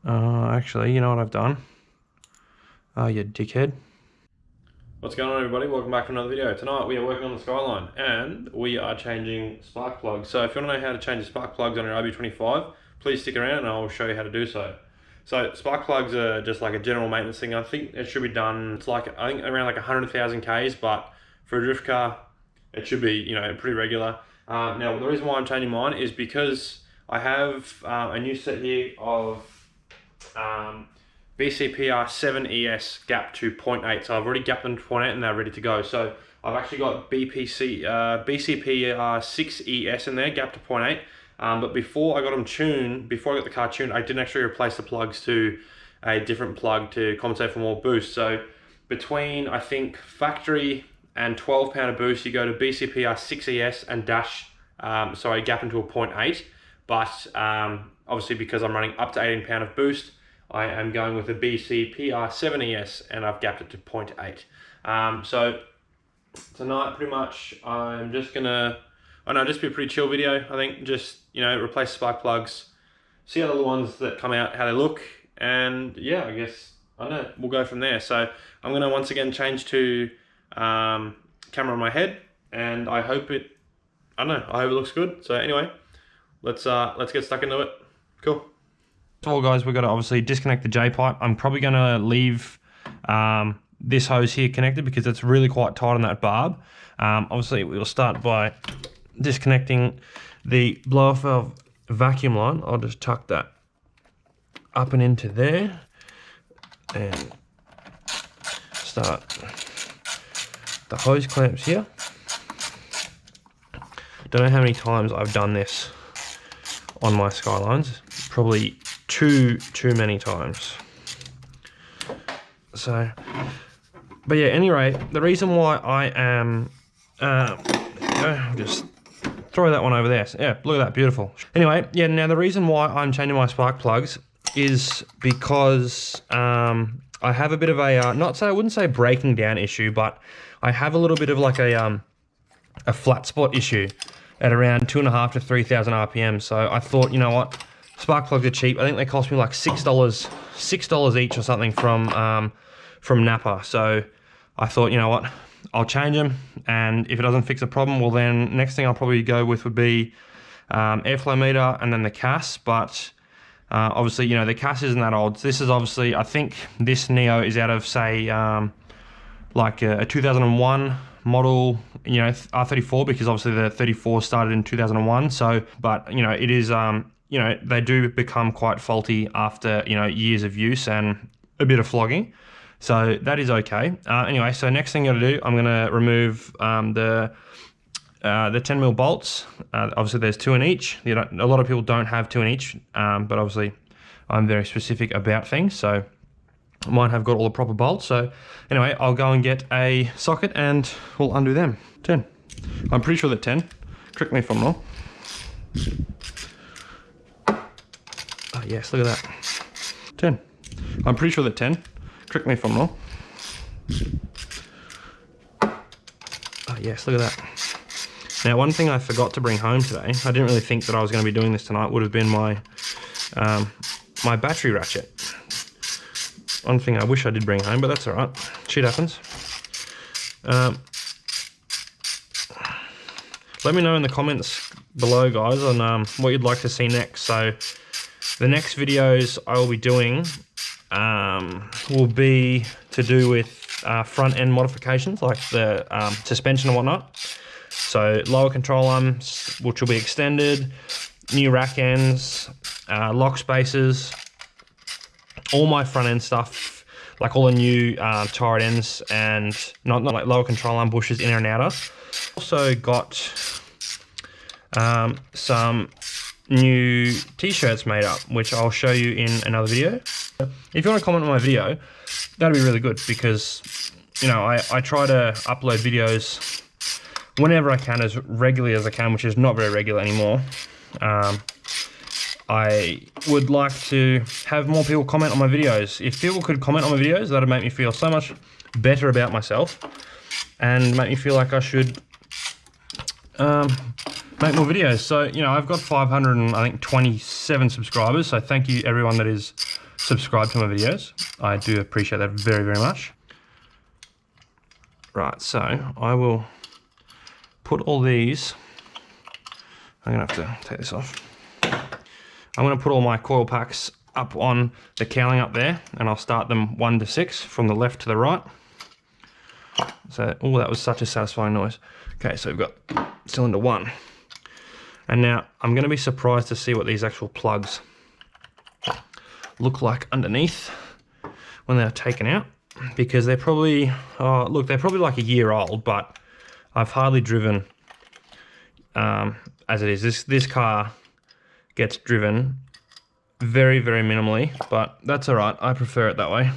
Actually, you know what I've done? You dickhead. What's going on, everybody? Welcome back to another video. Tonight we are working on the Skyline and we are changing spark plugs. So if you want to know how to change the spark plugs on your RB25, please stick around and I'll show you how to do so. So spark plugs are just like a general maintenance thing. I think it should be done, it's like, I think around like 100,000 Ks, but for a drift car, it should be, pretty regular. Now the reason why I'm changing mine is because I have a new set here of BCPR 7ES gap to 0.8. So I've already gapped them to 0.8 and they're ready to go. So I've actually got BCPR 6ES in there, gap to 0.8. But before I got them tuned, before I got the car tuned, I didn't actually replace the plugs to a different plug to compensate for more boost. So between, I think, factory and 12 pound of boost, you go to BCPR 6ES and dash, so I gap into a 0.8. But obviously because I'm running up to 18 pound of boost, I am going with a BCPR 7ES and I've gapped it to 0.8. So tonight pretty much I'm just gonna, just be a pretty chill video. I think just, replace spark plugs, see how the little ones that come out, how they look, and yeah, I guess, we'll go from there. So I'm gonna once again change to camera on my head, and I hope it, I hope it looks good. So anyway, let's get stuck into it. Cool. First of all, guys, we've got to obviously disconnect the J-pipe. I'm probably going to leave this hose here connected because it's really quite tight on that barb. Obviously, we'll start by disconnecting the blower valve vacuum line. I'll just tuck that up and into there and start the hose clamps here. Don't know how many times I've done this on my Skylines. Probably too many times. So, but yeah, anyway, the reason why I am, just throw that one over there. So, yeah, look at that, beautiful. Anyway, yeah, now the reason why I'm changing my spark plugs is because I have a bit of a, I wouldn't say breaking down issue, but I have a little bit of like a flat spot issue at around 2,500 to 3,000 RPM. So I thought, you know what? Spark plugs are cheap. I think they cost me like $6 each or something from Napa. So I thought, you know what, I'll change them, and if it doesn't fix the problem, well then next thing I'll probably go with would be airflow meter and then the CAS. But obviously, the CAS isn't that old. This is obviously, I think this Neo is out of say like a 2001 model, R34, because obviously the 34 started in 2001. So, but it is they do become quite faulty after, years of use and a bit of flogging. So that is okay. Anyway, so next thing I'm gonna do, I'm gonna remove the 10mm bolts. Obviously there's 2 in each. A lot of people don't have 2 in each, but obviously I'm very specific about things. So mine have got all the proper bolts. So anyway, I'll go and get a socket and we'll undo them. 10. I'm pretty sure they're 10. Correct me if I'm wrong. Oh yes, look at that. 10. I'm pretty sure they're 10. Correct me if I'm wrong. Oh yes, look at that. Now, one thing I forgot to bring home today, I didn't really think that I was going to be doing this tonight, would have been my my battery ratchet. One thing I wish I did bring home, but that's all right. Shit happens. Let me know in the comments below, guys, on what you'd like to see next. So the next videos I will be doing will be to do with front end modifications, like the suspension and whatnot. So lower control arms, which will be extended, new rack ends, lock spaces, all my front end stuff, like all the new turret ends and not like lower control arm bushes, inner and outer. Also got some new t-shirts made up, which I'll show you in another video. If you want to comment on my video, that'd be really good, because I try to upload videos whenever I can, as regularly as I can, which is not very regular anymore. I would like to have more people comment on my videos. If people could comment on my videos, that'd make me feel so much better about myself and make me feel like I should make more videos. So, I've got 527 subscribers, so thank you everyone that is subscribe to my videos. I do appreciate that very, very much. Right, so I will put all these, I'm gonna have to take this off. I'm gonna put all my coil packs up on the cowling up there, and I'll start them 1 to 6 from the left to the right. So, oh, that was such a satisfying noise. Okay, so we've got cylinder 1. And now I'm gonna be surprised to see what these actual plugs look like underneath when they're taken out, because they're probably, look, they're probably like a year old, but I've hardly driven as it is. This car gets driven very, very minimally, but that's all right. I prefer it that way.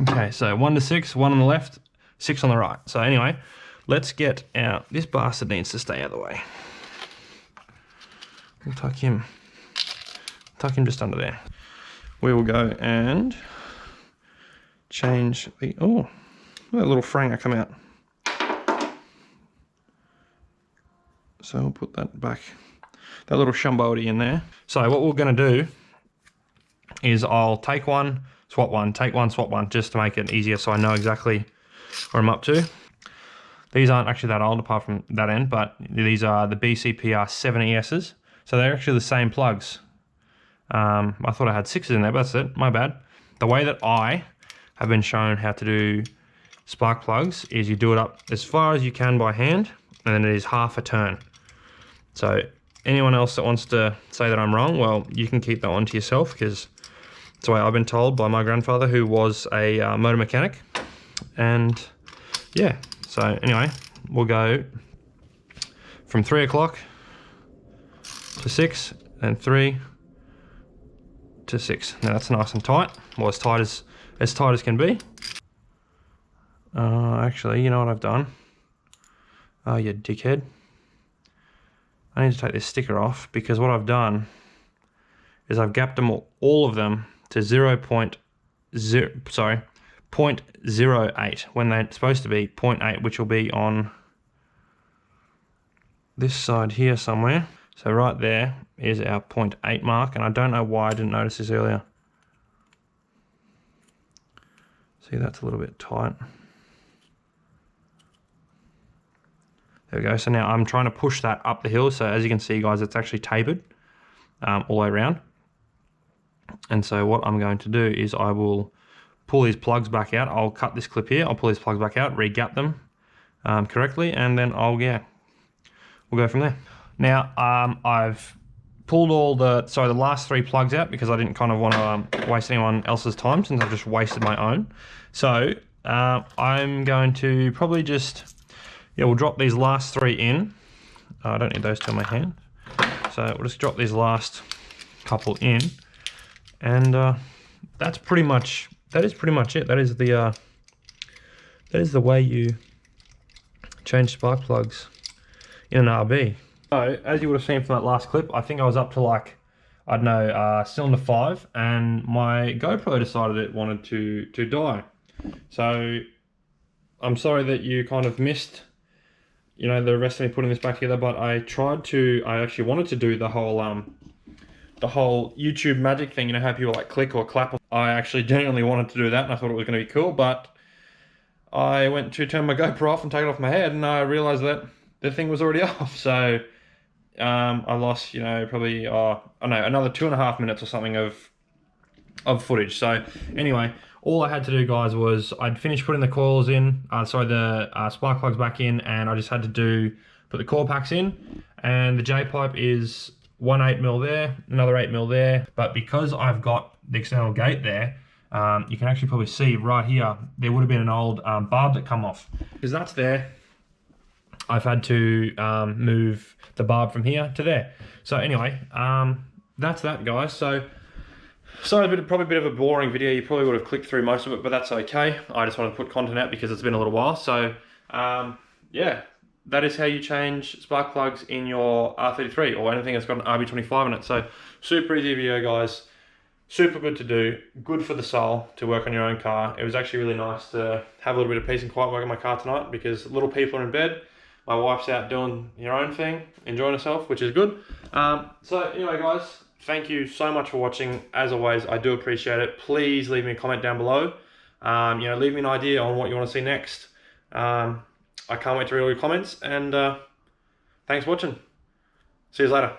Okay, so 1 to 6, 1 on the left, 6 on the right. So anyway, let's get out. This bastard needs to stay out of the way. We'll tuck him just under there. We will go and change the, oh, that little franger come out. So we'll put that back, that little shumbody in there. So what we're gonna do is I'll take one, swap one, take one, swap one, just to make it easier so I know exactly where I'm up to. These aren't actually that old apart from that end, but these are the BCPR 70Ss. So they're actually the same plugs. I thought I had 6s in there, but that's it, my bad. The way that I have been shown how to do spark plugs is you do it up as far as you can by hand, and then it is half a turn. So anyone else that wants to say that I'm wrong, well, you can keep that one to yourself, because it's the way I've been told by my grandfather, who was a motor mechanic. And yeah, so anyway, we'll go from 3 o'clock to 6, and 3 to 6. Now that's nice and tight, well, as tight as can be. Actually, you know what I've done? Oh, you dickhead. I need to take this sticker off, because what I've done is I've gapped them all of them to 0.08 when they're supposed to be 0.8, which will be on this side here somewhere. So right there is our 0.8 mark, and I don't know why I didn't notice this earlier. See, that's a little bit tight. There we go. So now I'm trying to push that up the hill. So as you can see, guys, it's actually tapered all the way around. And so what I'm going to do is I will pull these plugs back out. I'll cut this clip here. I'll pull these plugs back out, re-gap them correctly, and then we'll go from there. Now I've pulled all the last 3 plugs out, because I didn't kind of want to waste anyone else's time, since I've just wasted my own. So I'm going to probably just, we'll drop these last 3 in. I don't need those two in my hand. So we'll just drop these last couple in, and that is pretty much it. That is the way you change spark plugs in an RB. So as you would have seen from that last clip, I think I was up to like, I don't know, cylinder 5, and my GoPro decided it wanted to die. So I'm sorry that you kind of missed, you know, the rest of me putting this back together, but I actually wanted to do the whole YouTube magic thing, you know how people like click or clap. I actually genuinely wanted to do that, and I thought it was going to be cool, but I went to turn my GoPro off and take it off my head, and I realized that the thing was already off. So I lost, you know, probably, I don't know, another 2.5 minutes or something of footage. So anyway, all I had to do, guys, was I'd finished putting the coils in, the spark plugs back in, and I just had to put the coil packs in, and the J-pipe is 1 8mm there, another 8mm there. But because I've got the external gate there, you can actually probably see right here, there would have been an old barb that come off. Because that's there, I've had to move the barb from here to there. So anyway, that's that, guys. So sorry, probably a bit of a boring video. You probably would have clicked through most of it, but that's okay. I just wanted to put content out because it's been a little while. So yeah, that is how you change spark plugs in your R33 or anything that's got an RB25 in it. So super easy video, guys. Super good to do. Good for the soul to work on your own car. It was actually really nice to have a little bit of peace and quiet work on my car tonight, because little people are in bed. My wife's out doing her own thing, enjoying herself, which is good. So anyway, guys, thank you so much for watching. As always, I do appreciate it. Please leave me a comment down below. Leave me an idea on what you want to see next. I can't wait to read all your comments, and thanks for watching. See you later.